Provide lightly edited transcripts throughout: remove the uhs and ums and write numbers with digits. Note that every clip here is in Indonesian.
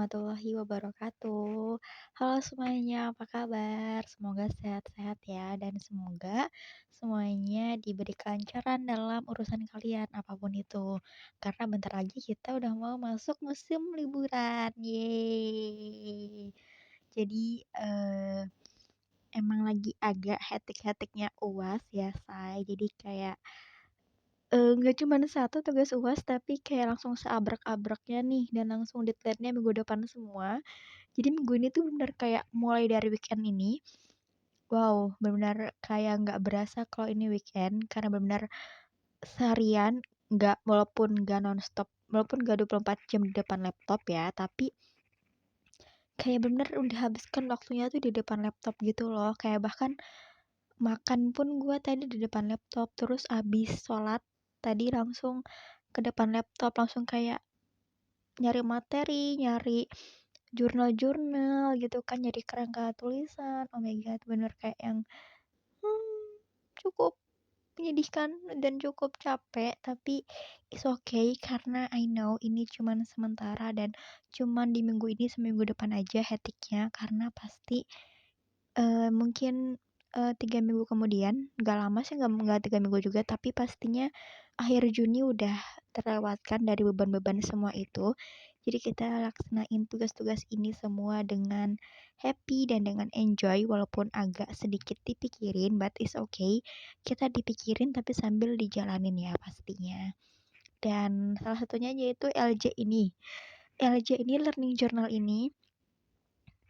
warahmatullahi wabarakatuh. Halo semuanya, apa kabar? Semoga sehat-sehat ya, dan semoga semuanya diberi kelancaran dalam urusan kalian, apapun itu. Karena bentar lagi kita udah mau masuk musim liburan, yeay. Jadi, emang lagi agak hektik-hektiknya UAS ya, Say. Jadi kayak nggak cuman satu tugas UAS, tapi kayak langsung seabrek-abreknya nih, dan langsung deadline-nya minggu depan semua. Jadi minggu ini tuh bener kayak mulai dari weekend ini, wow, bener-bener kayak nggak berasa kalau ini weekend, karena bener-bener seharian walaupun nggak nonstop, walaupun nggak 24 jam di depan laptop ya, tapi kayak bener udah habiskan waktunya tuh di depan laptop gitu loh. Kayak bahkan makan pun gua tadi di depan laptop, terus abis sholat tadi langsung ke depan laptop, langsung kayak nyari materi, nyari jurnal-jurnal gitu kan, nyari kerangka tulisan. Oh my god, bener kayak yang, cukup menyedihkan dan cukup capek, tapi it's okay karena I know ini cuman sementara dan cuman di minggu ini seminggu depan aja hectic-nya, karena pasti mungkin, 3 minggu kemudian, nggak lama sih, nggak 3 minggu juga, tapi pastinya akhir Juni udah terlewatkan dari beban-beban semua itu. Jadi kita laksanain tugas-tugas ini semua dengan happy dan dengan enjoy, walaupun agak sedikit dipikirin, but it's okay. Kita dipikirin tapi sambil dijalanin ya pastinya. Dan salah satunya yaitu LJ ini. LJ ini, learning journal ini,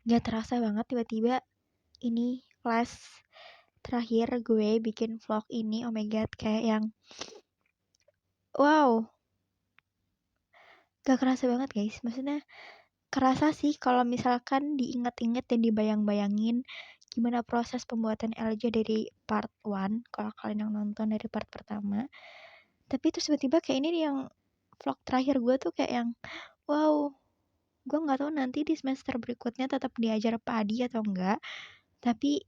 nggak terasa banget tiba-tiba ini last terakhir gue bikin vlog ini, oh my god, kayak yang wow, gak kerasa banget guys. Maksudnya kerasa sih kalau misalkan diinget-inget dan dibayang-bayangin gimana proses pembuatan LJ dari part 1, kalau kalian yang nonton dari part pertama. Tapi terus tiba-tiba kayak ini yang vlog terakhir gue tuh kayak yang wow, gue nggak tahu nanti di semester berikutnya tetap diajar padi atau enggak, tapi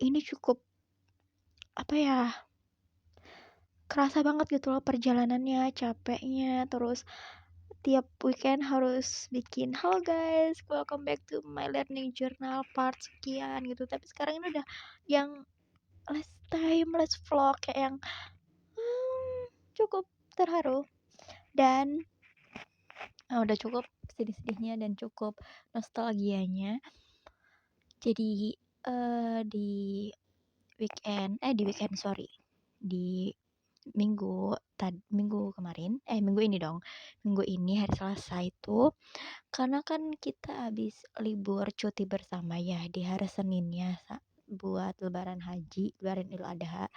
ini cukup apa ya, kerasa banget gitu loh perjalanannya, capeknya, terus tiap weekend harus bikin, "Halo guys, welcome back to my learning journal part sekian," gitu. Tapi sekarang ini udah yang last time, last vlog, kayak yang, cukup terharu dan, udah cukup sedih-sedihnya dan cukup nostalgianya. Jadi, di weekend sorry, di minggu kemarin, minggu ini dong, minggu ini hari Selasa itu, karena kan kita habis libur cuti bersama ya di hari Seninnya buat lebaran Idul Adha,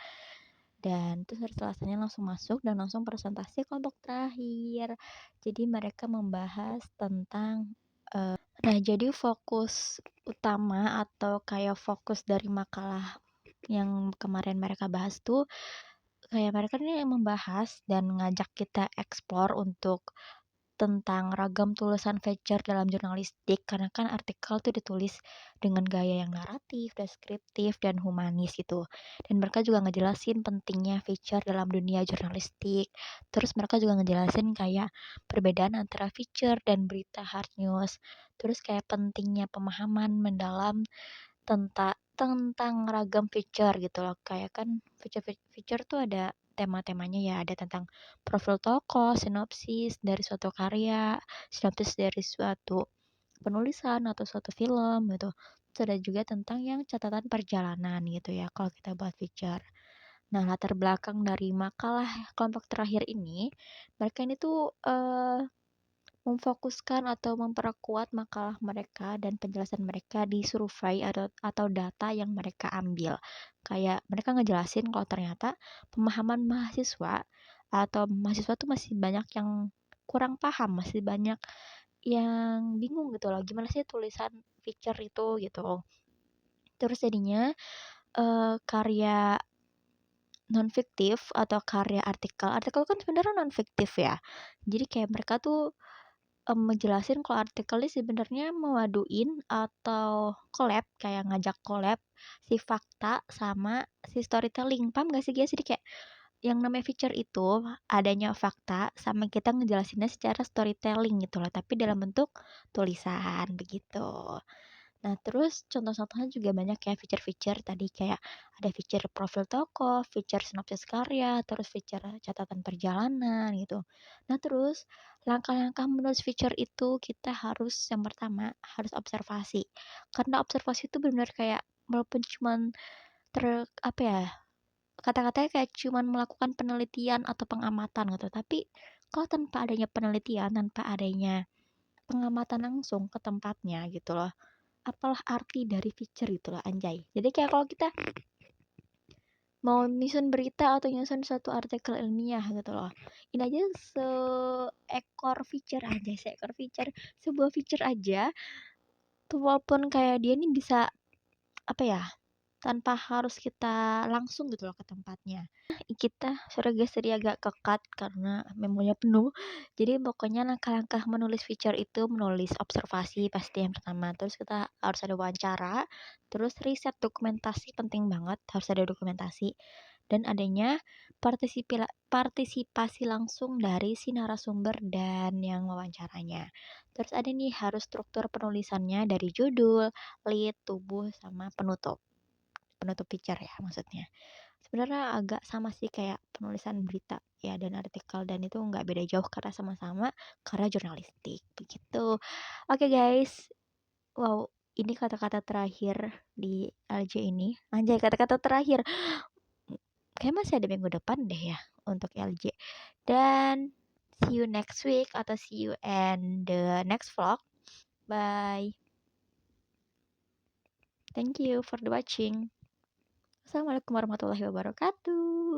dan terus hari Selasanya langsung masuk dan langsung presentasi kelompok terakhir. Jadi mereka membahas tentang, nah jadi fokus utama atau kayak fokus dari makalah yang kemarin mereka bahas tuh, kayak mereka nih membahas dan ngajak kita explore untuk tentang ragam tulisan feature dalam jurnalistik, karena kan artikel tuh ditulis dengan gaya yang naratif, deskriptif, dan humanis gitu. Dan mereka juga ngejelasin pentingnya feature dalam dunia jurnalistik. Terus mereka juga ngejelasin kayak perbedaan antara feature dan berita hard news. Terus kayak pentingnya pemahaman mendalam tentang ragam feature gitu loh. Kayak kan feature tuh ada tema-temanya ya, ada tentang profil tokoh, sinopsis dari suatu karya, sinopsis dari suatu penulisan atau suatu film gitu. Terus ada juga tentang yang catatan perjalanan gitu ya kalau kita buat feature. Nah, latar belakang dari makalah kelompok terakhir ini, mereka ini tuh memfokuskan atau memperkuat makalah mereka dan penjelasan mereka di survei atau data yang mereka ambil. Kayak mereka ngejelasin kalau ternyata pemahaman mahasiswa atau mahasiswa tuh masih banyak yang kurang paham, masih banyak yang bingung gitu loh, gimana sih tulisan feature itu gitu. Terus jadinya karya non fiktif atau karya artikel kan sebenarnya non fiktif ya. Jadi kayak mereka tuh ngejelasin kalau artikel ini sebenarnya memaduin atau collab, kayak ngajak collab si fakta sama si storytelling, paham gak sih guys? Jadi kayak yang namanya feature itu adanya fakta sama kita ngejelasinnya secara storytelling gitu loh, tapi dalam bentuk tulisan begitu. Nah, terus contoh-contohnya juga banyak ya feature-feature tadi kayak ada feature profil tokoh, feature sinopsis karya, terus feature catatan perjalanan gitu. Nah, terus langkah-langkah menulis feature itu kita harus yang pertama harus observasi. Karena observasi itu benar kayak walaupun cuman apa ya, kata-katanya kayak cuman melakukan penelitian atau pengamatan gitu, tapi kalau tanpa adanya penelitian, tanpa adanya pengamatan langsung ke tempatnya gitu loh, apalah arti dari feature gitu loh, anjay. Jadi kayak kalau kita mau nyusun berita atau nyusun suatu artikel ilmiah gitu loh, ini aja seekor feature aja, seekor feature, sebuah feature aja tuh walaupun kayak dia nih bisa, apa ya, tanpa harus kita langsung gitu loh ke tempatnya. Kita surga agak kekat karena memorinya penuh. Jadi pokoknya langkah-langkah menulis feature itu menulis observasi pasti yang pertama, terus kita harus ada wawancara, terus riset dokumentasi penting banget, harus ada dokumentasi, dan adanya partisipasi langsung dari si narasumber dan yang wawancaranya. Terus ada nih harus struktur penulisannya dari judul, lead, tubuh, sama penutup. Penutup feature ya maksudnya. Sebenarnya agak sama sih kayak penulisan berita ya dan artikel dan itu nggak beda jauh karena sama-sama karena jurnalistik begitu. Oke guys, wow ini kata-kata terakhir di LJ ini. Anjay kata-kata terakhir. Kayak masih ada minggu depan deh ya untuk LJ. Dan see you next week atau see you in the next vlog. Bye. Thank you for the watching. Assalamualaikum warahmatullahi wabarakatuh.